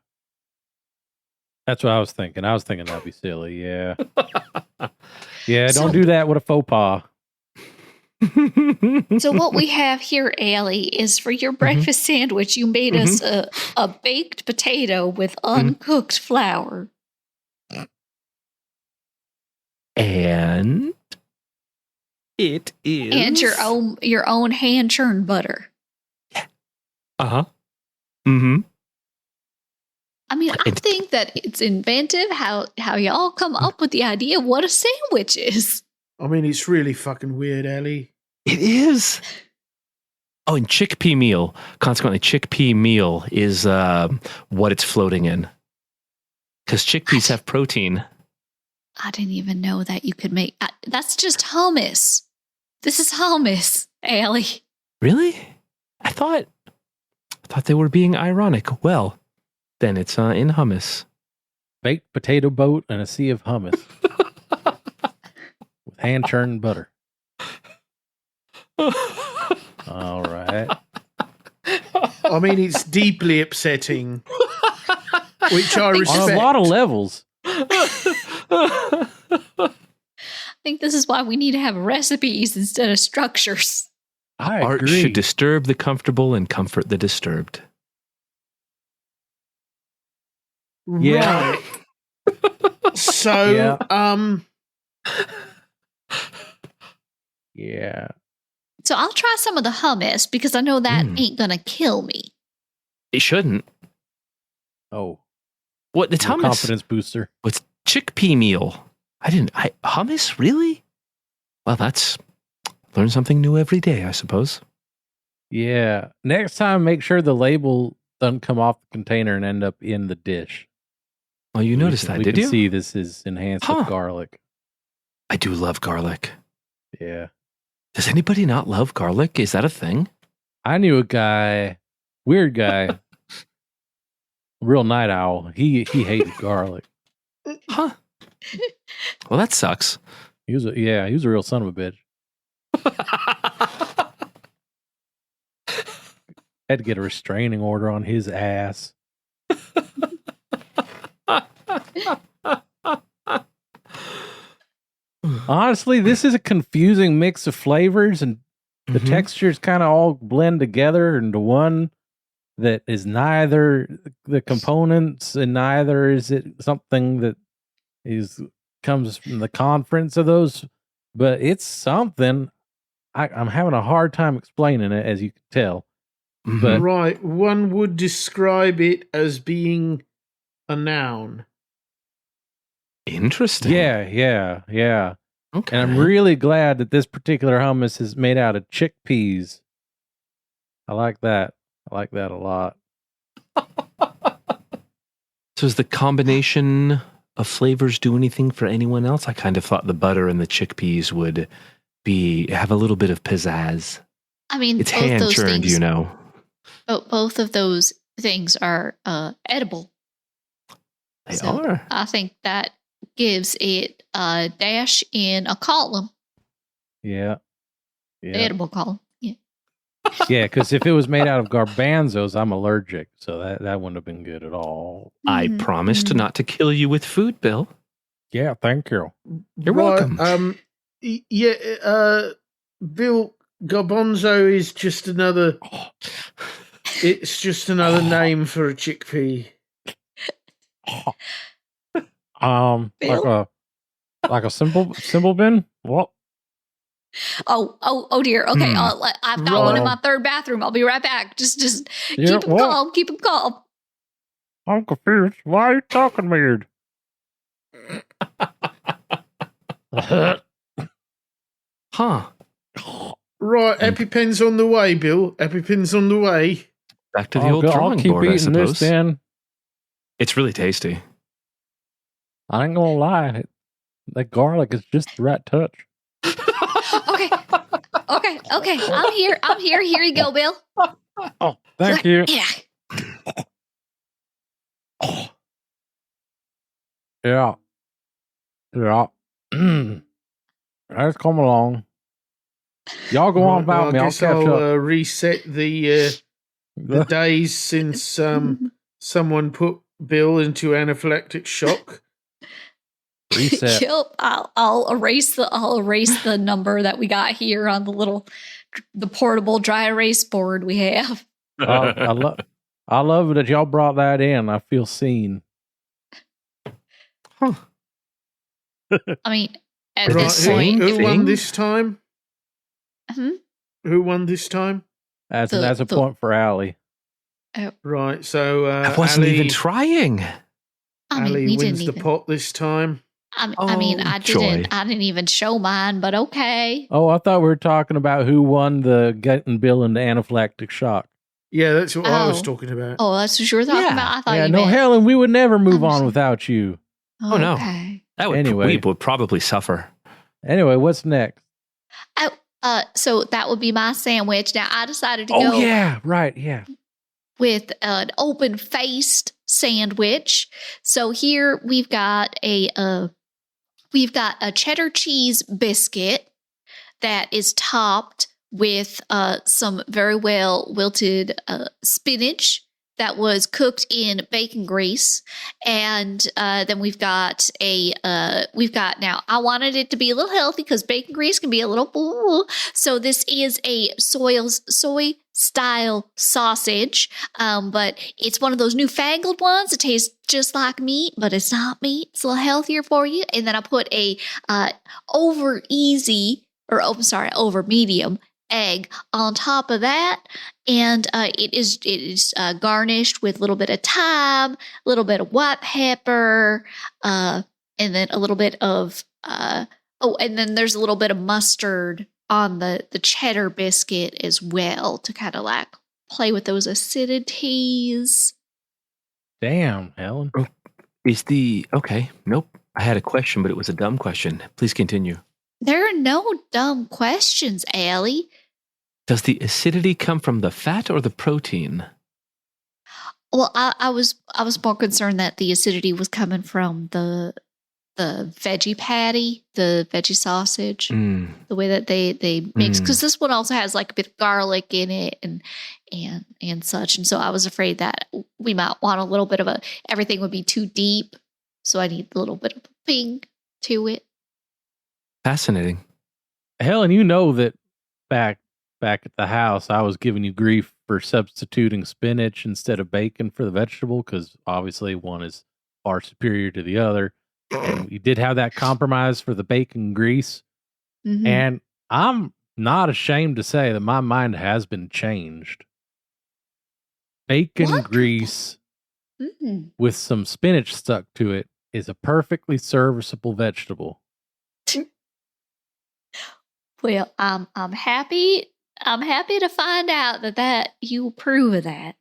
Speaker 4: That's what I was thinking. I was thinking that'd be silly. Yeah. Yeah,
Speaker 3: So-
Speaker 4: don't do that with a faux pas.
Speaker 3: So what we have here, Allie, is for your breakfast sandwich, you made us a baked potato with uncooked flour.
Speaker 5: And it is.
Speaker 3: And your own hand churned butter.
Speaker 5: Uh-huh. Mm-hmm.
Speaker 3: I mean, I
Speaker 5: And-
Speaker 3: think that it's inventive how y'all come up with the idea of what a sandwich is.
Speaker 2: I mean, it's really fucking weird, Ellie.
Speaker 5: It is. Oh, and chickpea meal. Consequently, chickpea meal is what it's floating in. Because chickpeas have protein.
Speaker 3: I didn't even know that you could make. That's just hummus. This is hummus, Allie.
Speaker 5: Really? I thought they were being ironic. Well, then it's in hummus.
Speaker 4: Baked potato boat and a sea of hummus. With hand churned butter. All right.
Speaker 2: I mean, it's deeply upsetting, which I
Speaker 3: On a
Speaker 2: respect.
Speaker 4: On a lot of levels.
Speaker 3: I think this is why we need to have recipes instead of structures.
Speaker 4: I
Speaker 5: Art
Speaker 4: agree.
Speaker 5: should disturb the comfortable and comfort the disturbed.
Speaker 4: Yeah.
Speaker 2: Right. So,
Speaker 4: Yeah. Yeah.
Speaker 3: So I'll try some of the hummus because I know that ain't gonna kill me.
Speaker 5: It shouldn't.
Speaker 4: Oh.
Speaker 5: What the
Speaker 4: Your
Speaker 5: hummus?
Speaker 4: confidence booster.
Speaker 5: What's chickpea meal? Hummus? Really? Well, learn something new every day, I suppose.
Speaker 4: Yeah. Next time, make sure the label doesn't come off the container and end up in the dish.
Speaker 5: Oh, you noticed that,
Speaker 4: we
Speaker 5: did
Speaker 4: can
Speaker 5: you?
Speaker 4: see this is enhanced
Speaker 5: Huh.
Speaker 4: with garlic.
Speaker 5: I do love garlic.
Speaker 4: Yeah.
Speaker 5: Does anybody not love garlic? Is that a thing?
Speaker 4: I knew a guy, weird guy, real night owl. He hated garlic.
Speaker 5: Huh. Well, that sucks.
Speaker 4: He was a real son of a bitch. Had to get a restraining order on his ass. Honestly, this is a confusing mix of flavors, and the textures kind of all blend together into one that is neither the components and neither is it something that comes from the conference of those, but it's something. I'm having a hard time explaining it, as you can tell. But
Speaker 2: Right, one would describe it as being a noun.
Speaker 5: Interesting.
Speaker 4: yeah.
Speaker 5: Okay.
Speaker 4: And I'm really glad that this particular hummus is made out of chickpeas. I like that. I like that a lot.
Speaker 5: So does the combination of flavors do anything for anyone else? I kind of thought the butter and the chickpeas would have a little bit of pizzazz.
Speaker 3: I mean,
Speaker 5: It's
Speaker 3: both
Speaker 5: hand
Speaker 3: those
Speaker 5: churned,
Speaker 3: things,
Speaker 5: you know.
Speaker 3: both of those things are edible.
Speaker 5: They are.
Speaker 3: I think that gives it a dash in a column.
Speaker 4: Yeah.
Speaker 3: The edible column. Yeah.
Speaker 4: Yeah, because if it was made out of garbanzos, I'm allergic, so that wouldn't have been good at all.
Speaker 5: I promised not to kill you with food, Bill.
Speaker 4: Yeah, thank you.
Speaker 5: You're welcome.
Speaker 2: Bill, garbanzo is just another. It's just another name for a chickpea.
Speaker 4: Like a simple bin. What?
Speaker 3: Oh dear. Okay, I've got one in my third bathroom. I'll be right back. Just keep him calm. Keep him calm.
Speaker 4: I'm confused. Why are you talking weird?
Speaker 5: Huh.
Speaker 2: Right, EpiPen's on the way, Bill. EpiPen's on the way.
Speaker 5: Back to the old drawing board, I suppose.
Speaker 4: This, then.
Speaker 5: It's really tasty.
Speaker 4: I ain't gonna lie. That garlic is just the right touch.
Speaker 3: Okay. I'm here. Here you go, Bill.
Speaker 4: Oh, thank you.
Speaker 3: Yeah.
Speaker 4: Yeah. Let's come along. Y'all go on about me. I'll catch up.
Speaker 2: Reset the days since someone put Bill into anaphylactic shock.
Speaker 4: Reset.
Speaker 3: Yep. I'll erase the number that we got here on the portable dry erase board we have.
Speaker 4: I love that y'all brought that in. I feel seen.
Speaker 5: Huh.
Speaker 3: I mean, at this point,
Speaker 2: who won this time? Who won this time?
Speaker 4: That's a point for Allie.
Speaker 2: Right, so
Speaker 5: I wasn't even trying.
Speaker 2: Allie wins the pot this time.
Speaker 3: I didn't even show mine, but okay.
Speaker 4: Oh, I thought we were talking about who won the getting Bill into anaphylactic shock.
Speaker 2: Yeah, that's what I was talking about.
Speaker 3: Oh, that's what you were talking about? I thought you
Speaker 4: meant...
Speaker 3: Helen,
Speaker 4: we would never move on without you.
Speaker 5: Oh, no.
Speaker 3: Okay.
Speaker 5: We would probably suffer.
Speaker 4: Anyway, what's next?
Speaker 3: So that would be my sandwich. Now, I decided to
Speaker 4: go...
Speaker 3: Oh,
Speaker 4: yeah, right, yeah.
Speaker 3: With an open-faced sandwich. So here we've got a cheddar cheese biscuit that is topped with some very well wilted spinach that was cooked in bacon grease, and then we've got now I wanted it to be a little healthy because bacon grease can be a little so this is a soy style sausage, but it's one of those newfangled ones. It tastes just like meat, but it's not meat. It's a little healthier for you. And then I put a over medium egg on top of that, and it is garnished with a little bit of thyme, a little bit of white pepper, and then a little bit of and then there's a little bit of mustard on the cheddar biscuit as well to kind of like play with those acidities.
Speaker 4: Damn, Helen.
Speaker 5: Okay? Nope. I had a question, but it was a dumb question. Please continue.
Speaker 3: There are no dumb questions, Allie.
Speaker 5: Does the acidity come from the fat or the protein?
Speaker 3: Well, I was more concerned that the acidity was coming from the veggie patty, the veggie sausage,
Speaker 5: Mm.
Speaker 3: the way that they mix, because this one also has like a bit of garlic in it and such. And so I was afraid that we might want a little bit of everything would be too deep. So I need a little bit of ping to it.
Speaker 5: Fascinating.
Speaker 4: Helen, you know that back at the house, I was giving you grief for substituting spinach instead of bacon for the vegetable, because obviously one is far superior to the other. And we did have that compromise for the bacon grease.
Speaker 3: Mhm.
Speaker 4: And I'm not ashamed to say that my mind has been changed. Bacon
Speaker 3: Wonderful.
Speaker 4: grease
Speaker 3: Mm.
Speaker 4: with some spinach stuck to it is a perfectly serviceable vegetable.
Speaker 3: Well, I'm happy. I'm happy to find out that you approve of that.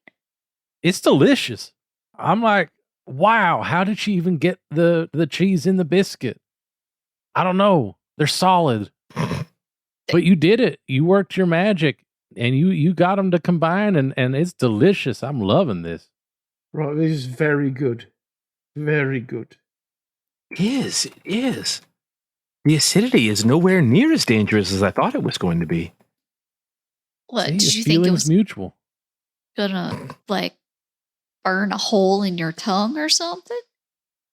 Speaker 4: It's delicious. I'm like, wow, how did she even get the cheese in the biscuit? I don't know. They're solid. But you did it. You worked your magic and you got them to combine and it's delicious. I'm loving this.
Speaker 2: Right, this is very good. Very good.
Speaker 5: It is. The acidity is nowhere near as dangerous as I thought it was going to be.
Speaker 3: What
Speaker 4: See,
Speaker 3: did
Speaker 4: the
Speaker 3: you think it
Speaker 4: feeling's
Speaker 3: was
Speaker 4: mutual?
Speaker 3: gonna like burn a hole in your tongue or something?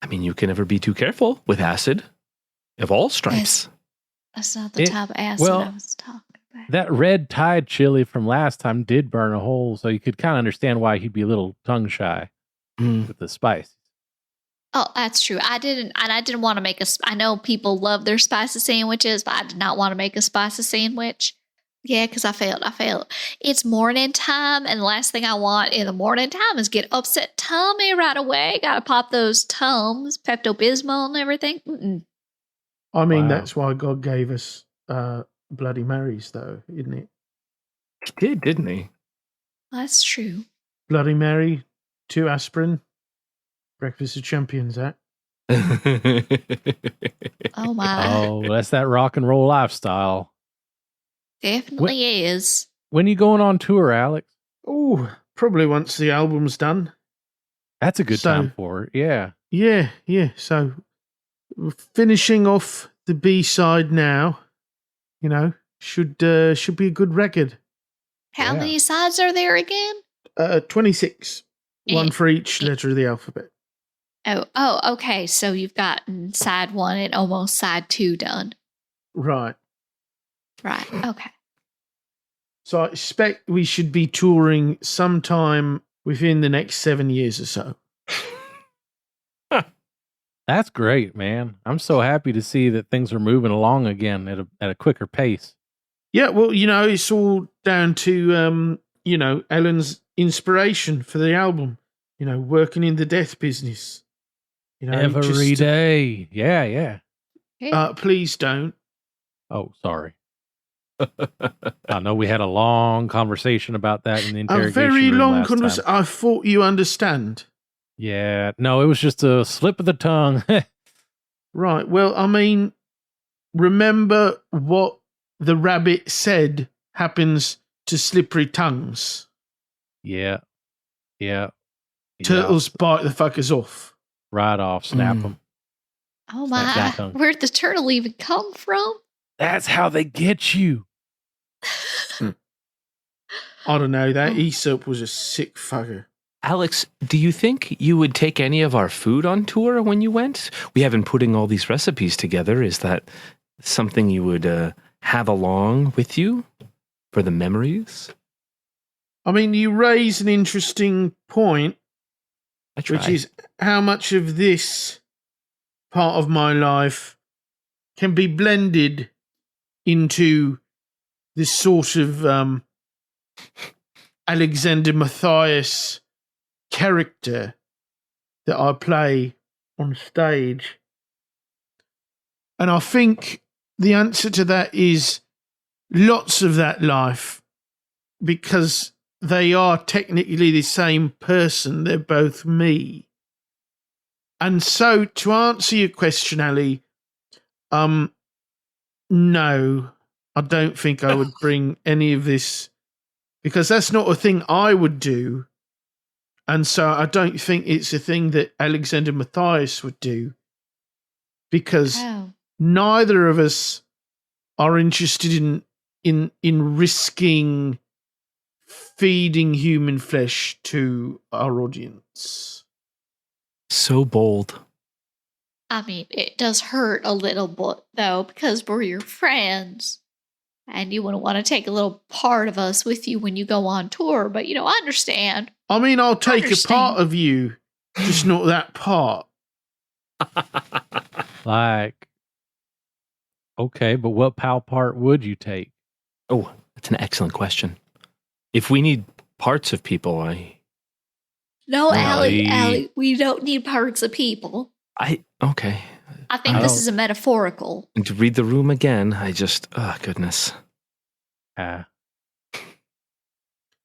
Speaker 5: I mean, you can never be too careful with acid of all stripes.
Speaker 3: That's not the
Speaker 4: It-
Speaker 3: type of acid
Speaker 4: well,
Speaker 3: I was talking about.
Speaker 4: That red Tide chili from last time did burn a hole, so you could kind of understand why he'd be a little tongue shy
Speaker 5: Mm.
Speaker 4: with the spice.
Speaker 3: Oh, that's true. I didn't want to make I know people love their spicy sandwiches, but I did not want to make a spicy sandwich. Yeah, because I failed. It's morning time, and the last thing I want in the morning time is get upset tummy right away. Got to pop those Tums, Pepto-Bismol and everything. Mm-mm.
Speaker 2: I mean,
Speaker 4: Wow.
Speaker 2: that's why God gave us Bloody Marys, though, isn't it?
Speaker 5: He did, didn't he?
Speaker 3: That's true.
Speaker 2: Bloody Mary, 2 aspirin, breakfast of champions, that.
Speaker 3: Oh my,
Speaker 4: Oh, that's that rock and roll lifestyle.
Speaker 3: definitely is.
Speaker 4: When you going on tour, Alex?
Speaker 2: Oh, probably once the album's done.
Speaker 4: That's a good
Speaker 2: So-
Speaker 4: time for it. Yeah.
Speaker 2: Yeah. So we're finishing off the B-side now. You know, should be a good record.
Speaker 3: How
Speaker 4: Yeah.
Speaker 3: many sides are there again?
Speaker 2: 26, one
Speaker 3: Eh,
Speaker 2: for each letter of the alphabet.
Speaker 3: Oh, okay. So you've gotten side 1 and almost side 2 done.
Speaker 2: Right.
Speaker 3: Right. Okay.
Speaker 2: So I expect we should be touring sometime within the next 7 years or so.
Speaker 4: That's great, man. I'm so happy to see that things are moving along again at a quicker pace.
Speaker 2: Yeah, well, you know, it's all down to, Ellen's inspiration for the album. You know, working in the death business. You know,
Speaker 4: Every day. Yeah.
Speaker 2: Please don't.
Speaker 4: Oh, sorry. I know we had a long conversation about that in the
Speaker 2: A
Speaker 4: interrogation
Speaker 2: very
Speaker 4: room
Speaker 2: long
Speaker 4: last time.
Speaker 2: conversation. I thought you understand.
Speaker 4: Yeah. No, it was just a slip of the tongue.
Speaker 2: Right. Well, I mean, remember what the rabbit said happens to slippery tongues.
Speaker 4: Yeah.
Speaker 2: Turtles bite the fuckers off.
Speaker 4: Right off. Snap
Speaker 5: Mm.
Speaker 4: them.
Speaker 3: Oh
Speaker 4: Snap that
Speaker 3: my.
Speaker 4: tongue.
Speaker 3: Where'd the turtle even come from?
Speaker 4: That's how they get you.
Speaker 2: I don't know. That Aesop was a sick fucker.
Speaker 5: Alex, do you think you would take any of our food on tour when you went? We have been putting all these recipes together. Is that something you would have along with you for the memories?
Speaker 2: I mean, you raise an interesting point,
Speaker 5: I try.
Speaker 2: which is how much of this part of my life can be blended into this sort of Alexander Matthias character that I play on stage. And I think the answer to that is lots of that life, because they are technically the same person. They're both me. And so to answer your question, Ali, no, I don't think I would bring any of this, because that's not a thing I would do. And so I don't think it's a thing that Alexander Matthias would do, because neither of us are interested in risking feeding human flesh to our audience.
Speaker 5: So bold.
Speaker 3: I mean, it does hurt a little bit, though, because we're your friends. And you wouldn't want to take a little part of us with you when you go on tour. But, I understand.
Speaker 2: I mean, I'll take a part of you, just not that part.
Speaker 4: Like, okay, but what PAL part would you take?
Speaker 5: Oh, that's an excellent question. If we need parts of people,
Speaker 3: No, Allie, we don't need parts of people.
Speaker 5: Okay.
Speaker 3: I think this is a metaphorical.
Speaker 5: And to read the room again, oh, goodness.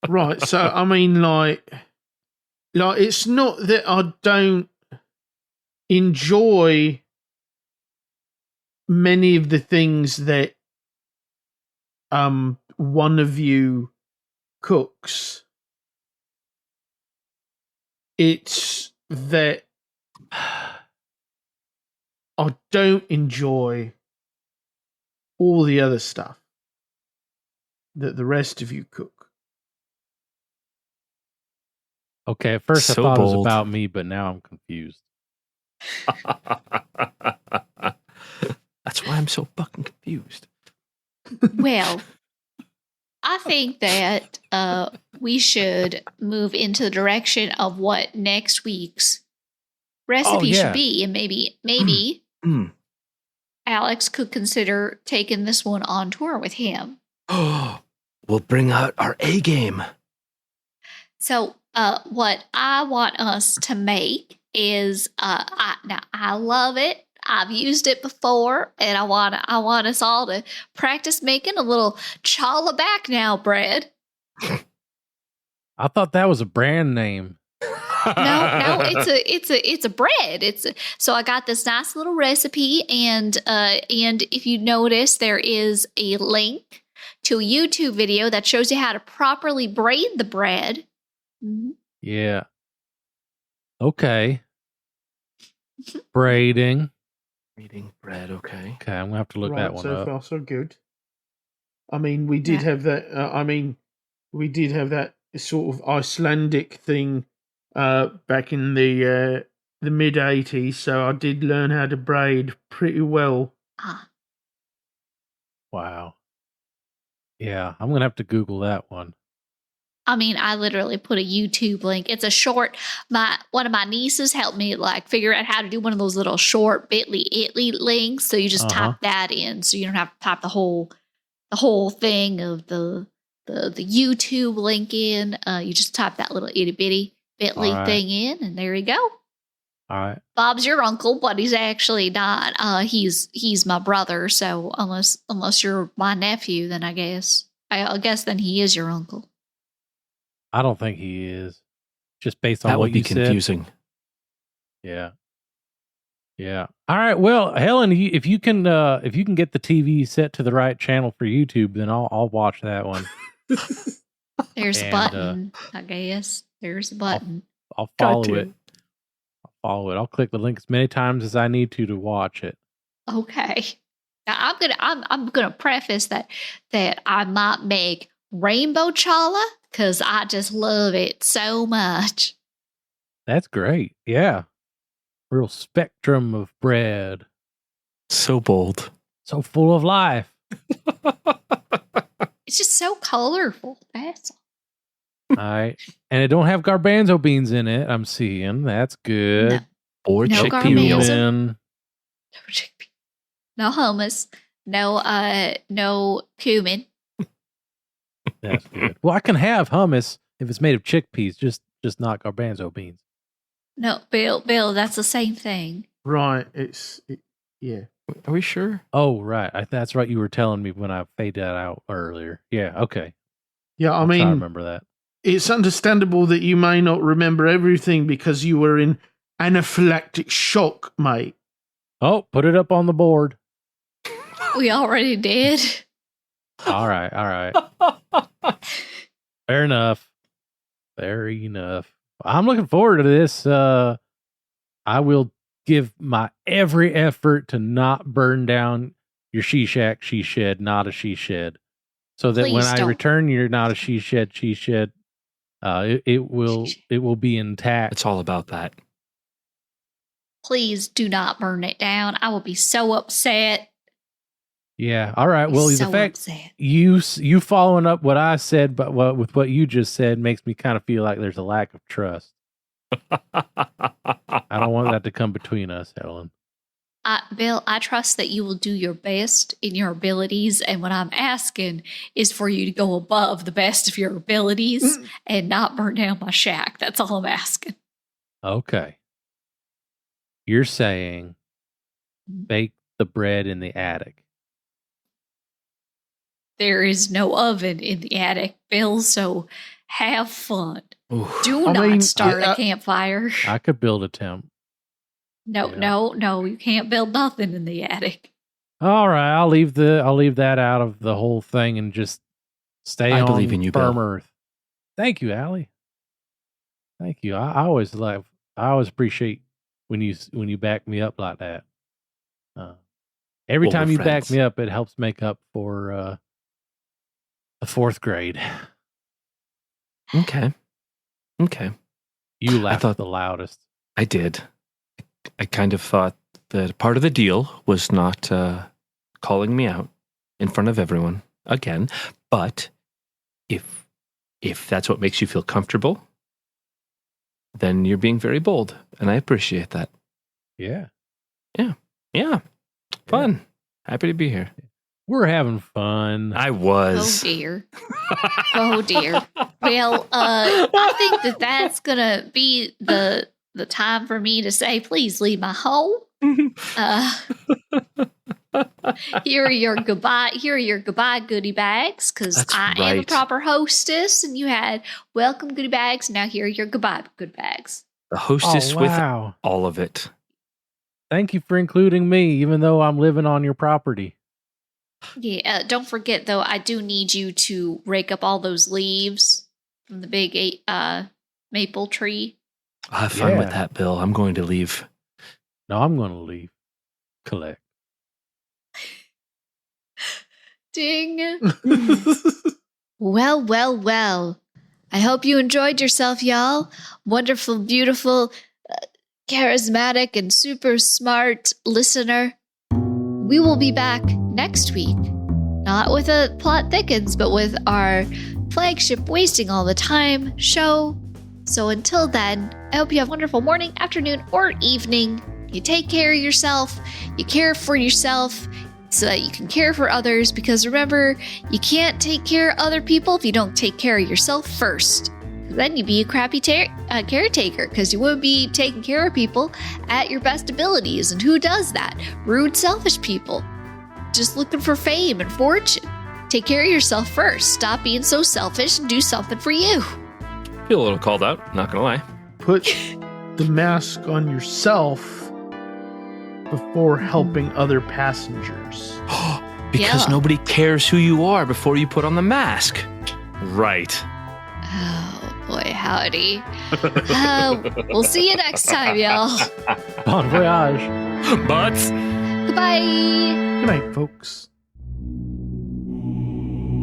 Speaker 2: Right, so, I mean, like, it's not that I don't enjoy many of the things that one of you cooks. It's that I don't enjoy all the other stuff that the rest of you cook.
Speaker 4: Okay, at first I
Speaker 5: So
Speaker 4: thought it was
Speaker 5: bold.
Speaker 4: about me, but now I'm confused.
Speaker 5: That's why I'm so fucking confused.
Speaker 3: Well, I think that we should move into the direction of what next week's recipe should be. And maybe Alex could consider taking this one on tour with him.
Speaker 5: We'll bring out our A game.
Speaker 3: So what I want us to make is, I love it. I've used it before, and I want us all to practice making a little Challah back now bread.
Speaker 4: I thought that was a brand name.
Speaker 3: No, it's a bread. So I got this nice little recipe, and if you notice, there is a link to a YouTube video that shows you how to properly braid the bread. Mm-hmm.
Speaker 4: Yeah. Okay. Braiding
Speaker 5: bread, okay.
Speaker 4: Okay, I'm gonna have to look that one
Speaker 2: so
Speaker 4: up.
Speaker 2: So far, so good. I mean, we did have that. We did have that sort of Icelandic thing back in the mid '80s. So I did learn how to braid pretty well.
Speaker 4: Wow. Yeah, I'm gonna have to Google that one.
Speaker 3: I mean, I literally put a YouTube link. It's a short. One of my nieces helped me figure out how to do one of those little short bit.ly links. So you just type that in, so you don't have to type the whole thing of the YouTube link in. You just type that little itty bitty bit.ly thing in, and there you go.
Speaker 4: All right.
Speaker 3: Bob's your uncle, but he's actually not. He's my brother. So unless you're my nephew, then I guess then he is your uncle.
Speaker 4: I don't think he is. Just based on
Speaker 5: that
Speaker 4: what
Speaker 5: would be
Speaker 4: you
Speaker 5: confusing.
Speaker 4: Said. Yeah. All right. Well, Helen, if you can get the TV set to the right channel for YouTube, then I'll watch that one.
Speaker 3: There's a button, I guess. There's a button.
Speaker 4: I'll follow it. I'll click the link as many times as I need to watch it.
Speaker 3: Okay. Now I'm gonna preface that I might make rainbow challah because I just love it so much.
Speaker 4: That's great. Yeah. Real spectrum of bread.
Speaker 5: So bold.
Speaker 4: So full of life.
Speaker 3: It's just so colorful. That's
Speaker 4: all right. And it don't have garbanzo beans in it, I'm seeing. That's good.
Speaker 3: No.
Speaker 5: Or
Speaker 3: no
Speaker 5: chickpea meal.
Speaker 3: No hummus. No cumin.
Speaker 4: That's good. Well, I can have hummus if it's made of chickpeas, just not garbanzo beans.
Speaker 3: No, Bill, that's the same thing.
Speaker 2: Right. Yeah.
Speaker 5: Are we sure?
Speaker 4: Oh, right. That's right. You were telling me when I faded that out earlier. Yeah. Okay.
Speaker 2: Yeah. I
Speaker 4: remember that.
Speaker 2: It's understandable that you may not remember everything because you were in anaphylactic shock, mate.
Speaker 4: Oh, put it up on the board.
Speaker 3: We already did.
Speaker 4: All right. Fair enough. Fair enough. I'm looking forward to this. I will give my every effort to not burn down your she shack, she shed, not a she shed. So that when I return, you're not a she shed, she shed. It will be intact.
Speaker 5: It's all about that.
Speaker 3: Please do not burn it down. I will be so upset.
Speaker 4: Yeah. All right. Well,
Speaker 3: So
Speaker 4: the fact
Speaker 3: upset.
Speaker 4: you following up what I said, but with what you just said makes me kind of feel like there's a lack of trust. I don't want that to come between us, Helen.
Speaker 3: Bill, I trust that you will do your best in your abilities, and what I'm asking is for you to go above the best of your abilities and not burn down my shack. That's all I'm asking.
Speaker 4: Okay. You're saying bake the bread in the attic.
Speaker 3: There is no oven in the attic, Bill, so have fun.
Speaker 5: Ooh.
Speaker 3: Do not start a campfire.
Speaker 4: I could build a temp.
Speaker 3: No, you can't build nothing in the attic.
Speaker 4: All right, I'll leave that out of the whole thing and just stay on
Speaker 5: believe in you,
Speaker 4: firm
Speaker 5: Bill.
Speaker 4: earth. Thank you, Allie. Thank you. I always appreciate when you back me up like that. Every time you back me up, it helps make up for the fourth grade.
Speaker 5: Okay.
Speaker 4: You laughed the loudest.
Speaker 5: I did. I kind of thought that part of the deal was not calling me out in front of everyone again. But if that's what makes you feel comfortable, then you're being very bold, and I appreciate that.
Speaker 4: Yeah.
Speaker 5: Fun. Happy to be here.
Speaker 4: We're having fun.
Speaker 5: I was.
Speaker 3: Oh dear. Oh dear. Well, I think that's gonna be the time for me to say, please leave my home. Here are your goodbye goodie bags, because I am the proper hostess, and you had welcome goodie bags. Now here are your goodbye good bags.
Speaker 5: The hostess with all of it.
Speaker 4: Thank you for including me, even though I'm living on your property.
Speaker 3: Yeah, don't forget though, I do need you to rake up all those leaves from the big maple tree.
Speaker 5: I'll have fun with that, Bill. I'm going to leave.
Speaker 4: No, I'm going to leave. Collect.
Speaker 3: Ding. Well. I hope you enjoyed yourself, y'all. Wonderful, beautiful, charismatic, and super smart listener. We will be back next week. Not with a Plot Thickens, but with our flagship Wasting All the Time show. So until then, I hope you have a wonderful morning, afternoon, or evening. You take care of yourself. You care for yourself so that you can care for others. Because remember, you can't take care of other people if you don't take care of yourself first. Then you'd be a crappy caretaker, because you wouldn't be taking care of people at your best abilities. And who does that? Rude, selfish people. Just looking for fame and fortune. Take care of yourself first. Stop being so selfish and do something for you.
Speaker 5: Feel a little called out, not gonna lie.
Speaker 2: Put the mask on yourself before helping other passengers.
Speaker 5: Because nobody cares who you are before you put on the mask. Right.
Speaker 3: Oh boy, howdy. We'll see you next time, y'all.
Speaker 4: Bon voyage.
Speaker 5: Butts.
Speaker 3: Goodbye.
Speaker 2: Good night, folks.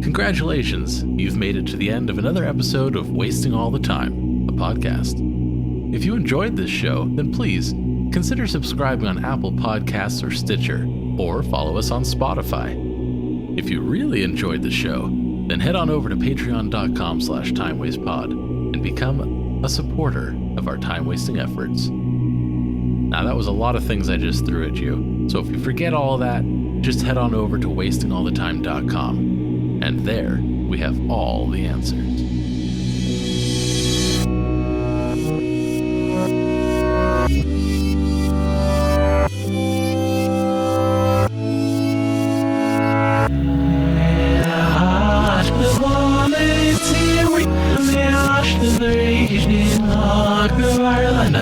Speaker 1: Congratulations, you've made it to the end of another episode of Wasting All the Time, a podcast. If you enjoyed this show, then please consider subscribing on Apple Podcasts or Stitcher, or follow us on Spotify. If you really enjoyed the show, then head on over to patreon.com/timewastepod and become a supporter of our time-wasting efforts. Now, that was a lot of things I just threw at you, so if you forget all of that, just head on over to wastingallthetime.com. And there, we have all the answers.
Speaker 6: Ireland.